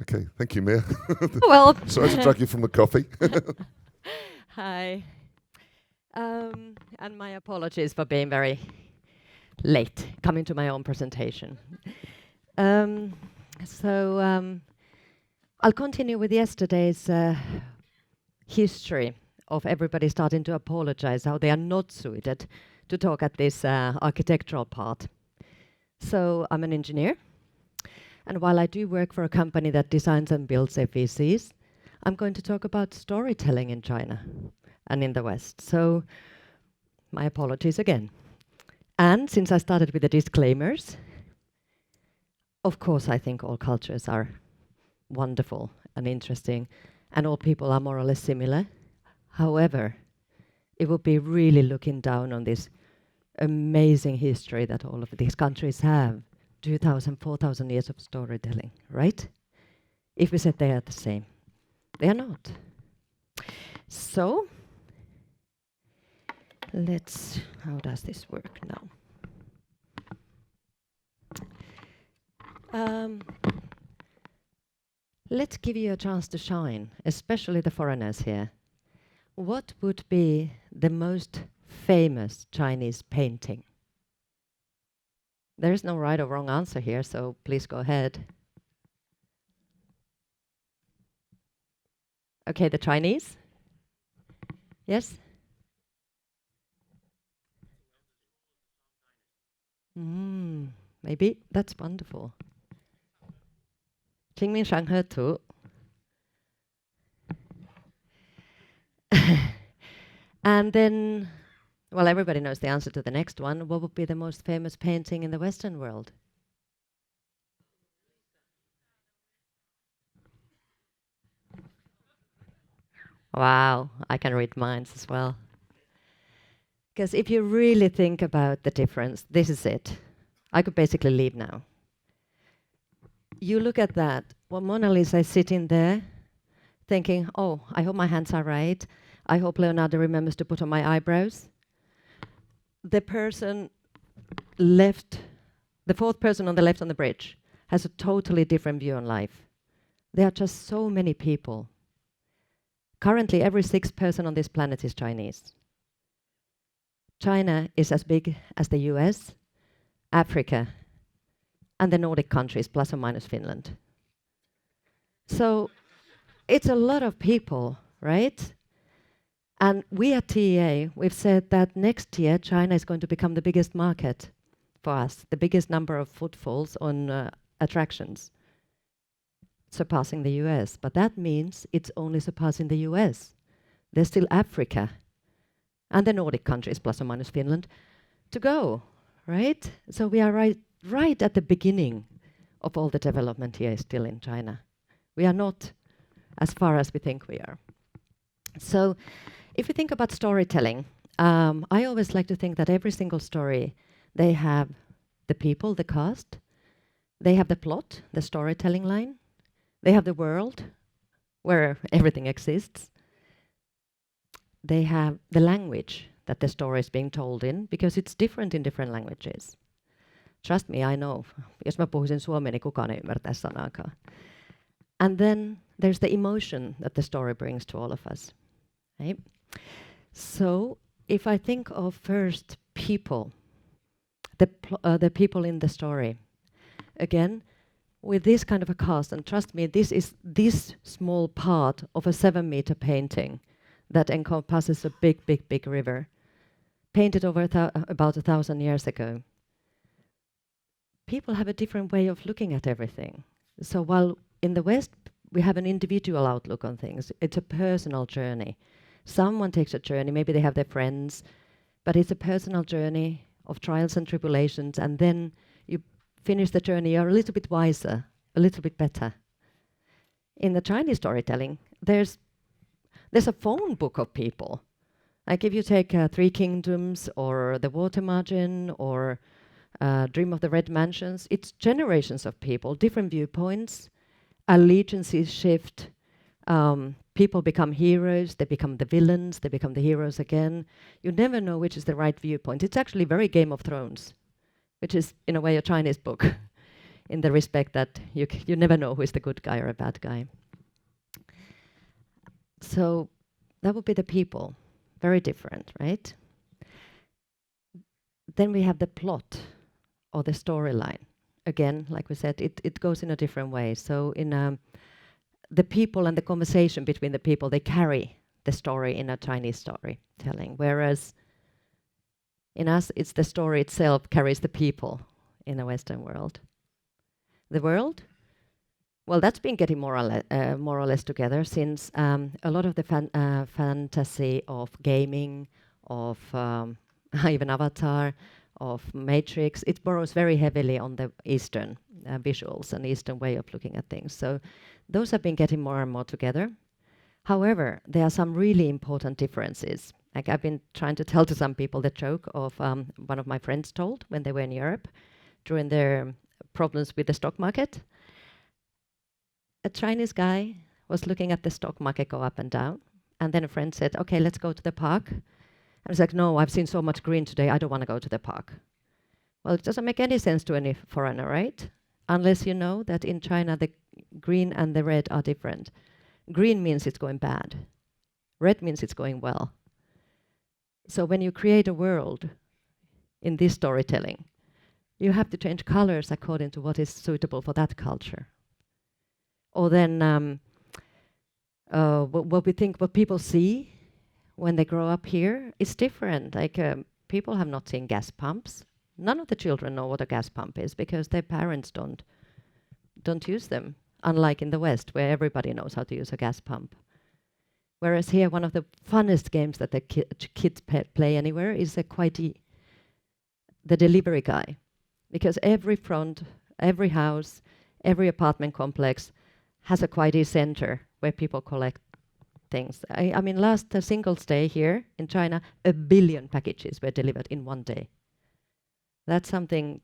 Okay, thank you, Mia. Well, Sorry to drag you from the coffee. hi. And my apologies for being very late coming to my own presentation. Um, so I'll continue with yesterday's history of everybody starting to apologize how they are not suited to talk at this architectural part. So I'm an engineer, and while I do work for a company that designs and builds FECs, I'm going to talk about storytelling in China and in the West. So my apologies again. And since I started with the disclaimers, of course, I think all cultures are wonderful and interesting, and all people are more or less similar. However, it would be really looking down on this amazing history that all of these countries have 2,000, 4,000 years of storytelling, right? If we said they are the same, they are not. So, how does this work now? Let's give you a chance to shine, especially the foreigners here. What would be the most famous Chinese painting? There is no right or wrong answer here, so please go ahead. Okay, the Chinese? Yes? Maybe. That's wonderful. Qingming Shanghe Tu. And then, well, everybody knows the answer to the next one. What would be the most famous painting in the Western world? Wow, I can read minds as well. Because if you really think about the difference, this is it. I could basically leave now. You look at that. Well, Mona Lisa is sitting there thinking, oh, I hope my hands are right. I hope Leonardo remembers to put on my eyebrows. The person left, the fourth person on the left on the bridge, has a totally different view on life. There are just so many people. Currently, every sixth person on this planet is Chinese. China is as big as the US, Africa, and the Nordic countries, plus or minus Finland. So it's a lot of people, right? And we at TEA, we've said that next year China is going to become the biggest market for us, the biggest number of footfalls on attractions, surpassing the US. But that means it's only surpassing the US. There's still Africa and the Nordic countries, plus or minus Finland, to go, right? So we are right at the beginning of all the development here is still in China. We are not as far as we think we are. So if you think about storytelling, I always like to think that every single story, they have the people, the cast, they have the plot, the storytelling line, they have the world where everything exists, they have the language that the story is being told in, because it's different in different languages. Trust me, I know. Jos mä puhuisin suomea, niin kukaan ei ymmärtäisi sanaakaan. And then there's the emotion that the story brings to all of us. Right? So if I think of first people, the people in the story, again, with this kind of a cast, and trust me, this is this small part of a 7-meter painting that encompasses a big, big, big river, painted over about 1,000 years ago. People have a different way of looking at everything. So while in the West, we have an individual outlook on things, it's a personal journey. Someone takes a journey, maybe they have their friends, but it's a personal journey of trials and tribulations, and then you finish the journey, you're a little bit wiser, a little bit better. In the Chinese storytelling, there's a phone book of people. Like if you take Three Kingdoms or The Water Margin or Dream of the Red Mansions, it's generations of people, different viewpoints, allegiances shift, people become heroes, they become the villains, they become the heroes again. You never know which is the right viewpoint. It's actually very Game of Thrones, which is in a way a Chinese book. in the respect that you never know who is the good guy or a bad guy. So that would be the people, very different, right? Then we have the plot or the storyline. Again, like we said, it goes in a different way. So in the people and the conversation between the people, they carry the story in a Chinese storytelling, whereas in us, it's the story itself carries the people in the Western world. The world, well, that's been getting more or less together since a lot of the fantasy of gaming, of even Avatar, of Matrix, it borrows very heavily on the Eastern visuals and Eastern way of looking at things. So those have been getting more and more together. However, there are some really important differences. Like I've been trying to tell to some people the joke of one of my friends told when they were in Europe during their problems with the stock market. A Chinese guy was looking at the stock market go up and down, and then a friend said, "Okay, let's go to the park." And he's like, "No, I've seen so much green today, I don't want to go to the park." Well, it doesn't make any sense to any foreigner, right? Unless you know that in China the green and the red are different. Green means it's going bad. Red means it's going well. So when you create a world in this storytelling, you have to change colors according to what is suitable for that culture. Or then what people see when they grow up here is different. Like people have not seen gas pumps. None of the children know what a gas pump is because their parents don't use them. Unlike in the West, where everybody knows how to use a gas pump. Whereas here, one of the funnest games that the kids play anywhere is a Kuwaiti, the delivery guy. Because every front, every house, every apartment complex has a Kuwaiti center where people collect things. I mean, last Singles Day here in China, 1 billion packages were delivered in one day. That's something,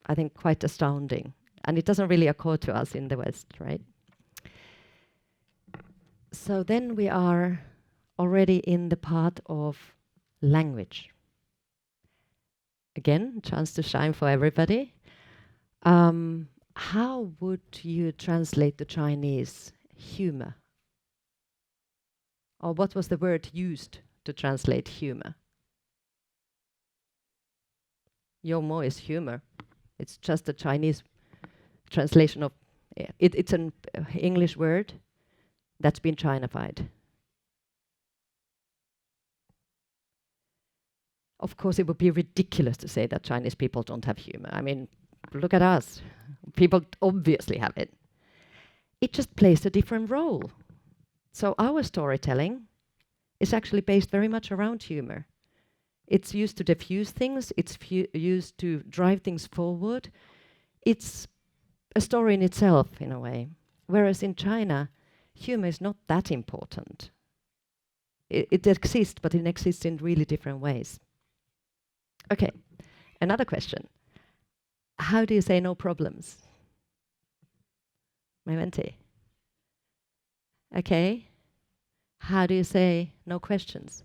I think, quite astounding. And it doesn't really occur to us in the West, right? So then we are already in the part of language. Again, chance to shine for everybody. How would you translate the Chinese humor? Or what was the word used to translate humor? Yomo is humor. It's just a Chinese translation of it's an English word that's been Chinified. Of course, it would be ridiculous to say that Chinese people don't have humor. I mean, look at us. People obviously have it. It just plays a different role. So our storytelling is actually based very much around humor. It's used to diffuse things. It's used to drive things forward. It's a story in itself, in a way. Whereas in China, humor is not that important. It exists, but it exists in really different ways. Okay, another question. How do you say no problems? My mentee. Okay. How do you say no questions?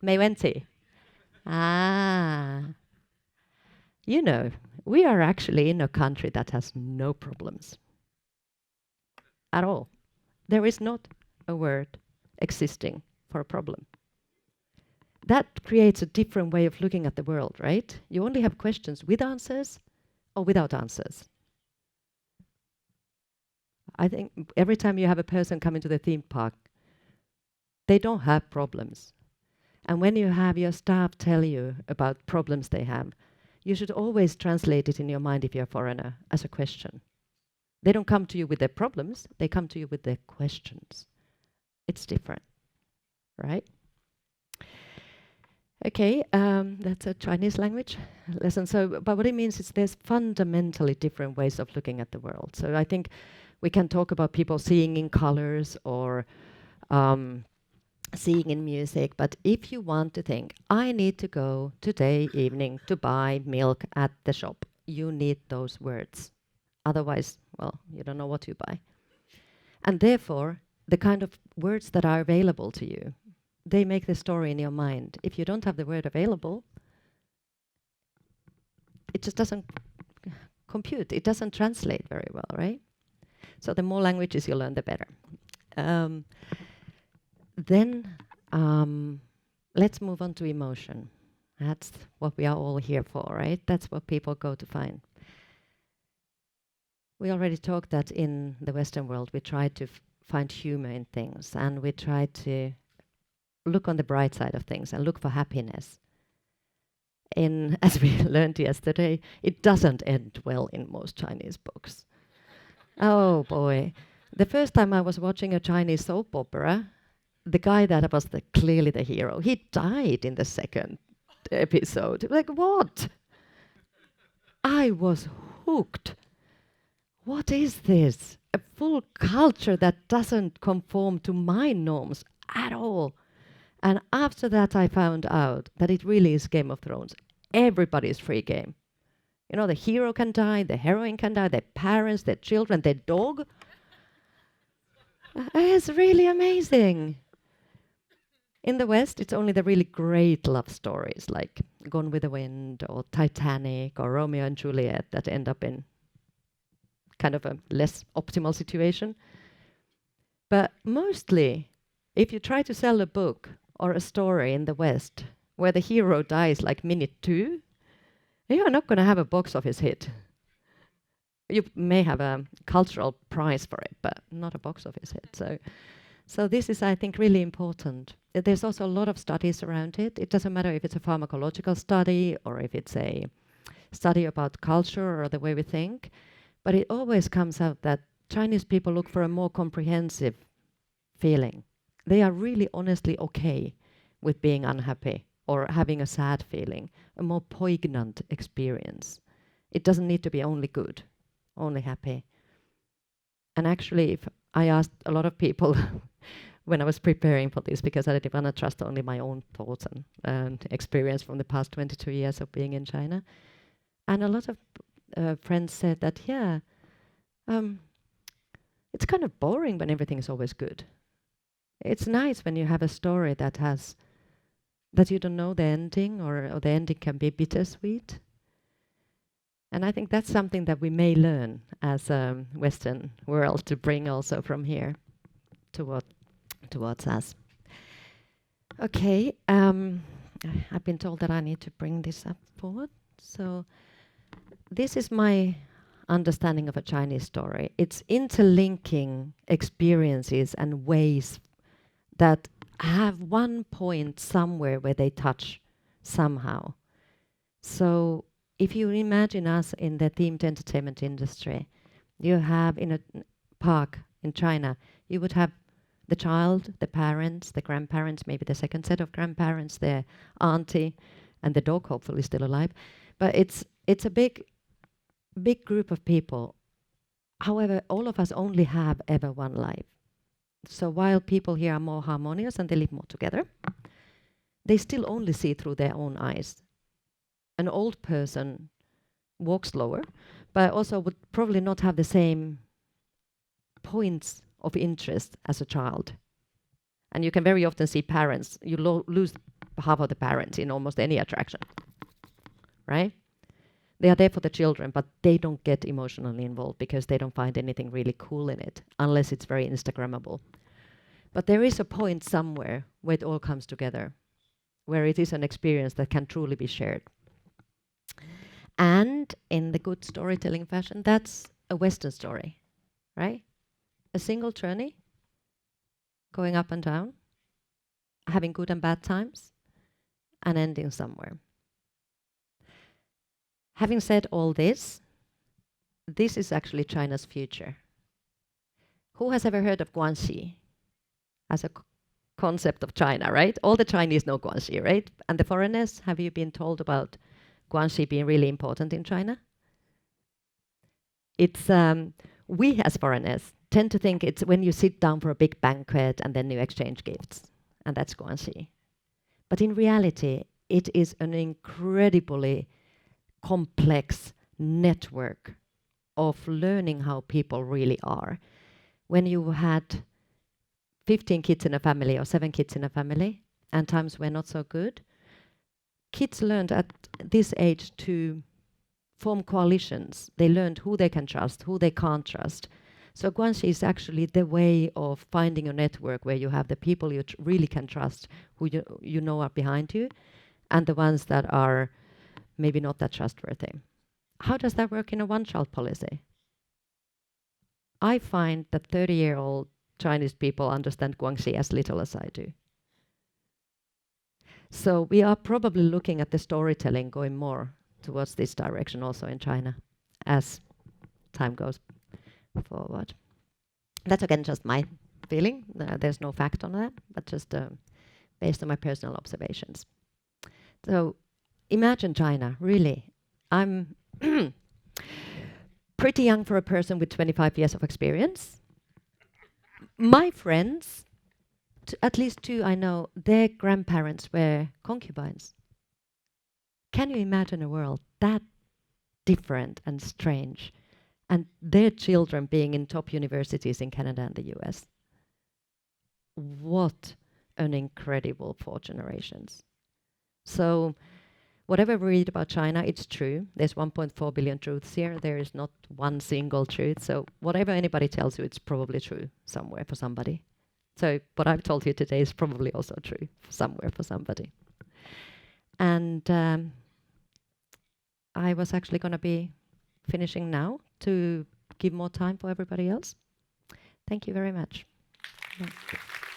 My mentee. Ah. You know, we are actually in a country that has no problems at all. There is not a word existing for a problem. That creates a different way of looking at the world, right? You only have questions with answers or without answers. I think every time you have a person come into the theme park, they don't have problems. And when you have your staff tell you about problems they have, you should always translate it in your mind if you're a foreigner as a question. They don't come to you with their problems, they come to you with their questions. It's different, right? Okay, that's a Chinese language lesson. So, but what it means is there's fundamentally different ways of looking at the world. So I think we can talk about people seeing in colors or seeing in music, but if you want to think, I need to go today evening to buy milk at the shop, you need those words. Otherwise, well, you don't know what you buy. And therefore, the kind of words that are available to you, they make the story in your mind. If you don't have the word available, it just doesn't compute. It doesn't translate very well, right? So the more languages you learn, the better. Um, then let's move on to emotion. That's what we are all here for, right? That's what people go to find. We already talked that in the Western world, we try to find humor in things, and we try to look on the bright side of things and look for happiness. As we learned yesterday, it doesn't end well in most Chinese books. Oh boy. The first time I was watching a Chinese soap opera, the guy that was clearly the hero, he died in the second episode. Like, what? I was hooked. What is this? A full culture that doesn't conform to my norms at all. And after that, I found out that it really is Game of Thrones. Everybody's free game. You know, the hero can die, the heroine can die, their parents, their children, their dog. It's really amazing. In the West, it's only the really great love stories like Gone with the Wind or Titanic or Romeo and Juliet that end up in kind of a less optimal situation. But mostly, if you try to sell a book or a story in the West where the hero dies like minute 2, you're not going to have a box office hit. You may have a cultural prize for it, but not a box office hit. So this is, I think, really important. There's also a lot of studies around it. It doesn't matter if it's a pharmacological study or if it's a study about culture or the way we think, but it always comes out that Chinese people look for a more comprehensive feeling. They are really honestly okay with being unhappy or having a sad feeling, a more poignant experience. It doesn't need to be only good, only happy. And actually, if I asked a lot of people when I was preparing for this, because I didn't want to trust only my own thoughts and experience from the past 22 years of being in China. And a lot of friends said that, it's kind of boring when everything is always good. It's nice when you have a story that you don't know the ending, or the ending can be bittersweet. And I think that's something that we may learn as a Western world to bring also from here towards us. Okay, I've been told that I need to bring this up forward. So this is my understanding of a Chinese story. It's interlinking experiences and ways that have one point somewhere where they touch somehow. So if you imagine us in the themed entertainment industry, you have in a park in China, you would have the child, the parents, the grandparents, maybe the second set of grandparents, their auntie, and the dog, hopefully still alive. But it's a big group of people. However, all of us only have ever one life. So while people here are more harmonious and they live more together, they still only see through their own eyes. An old person walks slower, but also would probably not have the same points of interest as a child. And you can very often see parents, you lose half of the parents in almost any attraction, right? They are there for the children, but they don't get emotionally involved because they don't find anything really cool in it, unless it's very Instagrammable. But there is a point somewhere where it all comes together, where it is an experience that can truly be shared. And in the good storytelling fashion, that's a Western story, right? A single journey, going up and down, having good and bad times, and ending somewhere. Having said all this is actually China's future. Who has ever heard of Guanxi as a concept of China, right? All the Chinese know Guanxi, right? And the foreigners, have you been told about Guanxi being really important in China? It's, we as foreigners tend to think it's when you sit down for a big banquet and then you exchange gifts, and that's Guanxi. But in reality, it is an incredibly complex network of learning how people really are. When you had 15 kids in a family or 7 kids in a family, and times were not so good, kids learned at this age to form coalitions. They learned who they can trust, who they can't trust. So Guanxi is actually the way of finding a network where you have the people you really can trust, who you know are behind you, and the ones that are maybe not that trustworthy. How does that work in a one-child policy? I find that 30-year-old Chinese people understand Guanxi as little as I do. So we are probably looking at the storytelling going more towards this direction also in China as time goes forward. That's again just my feeling. There's no fact on that, but just based on my personal observations. So imagine China, really. I'm pretty young for a person with 25 years of experience. My friends, at least two I know, their grandparents were concubines. Can you imagine a world that different and strange? And their children being in top universities in Canada and the US. What an incredible 4 generations. So whatever we read about China, it's true. There's 1.4 billion truths here. There is not one single truth. So whatever anybody tells you, it's probably true somewhere for somebody. So what I've told you today is probably also true somewhere for somebody. And I was actually going to be finishing now to give more time for everybody else. Thank you very much.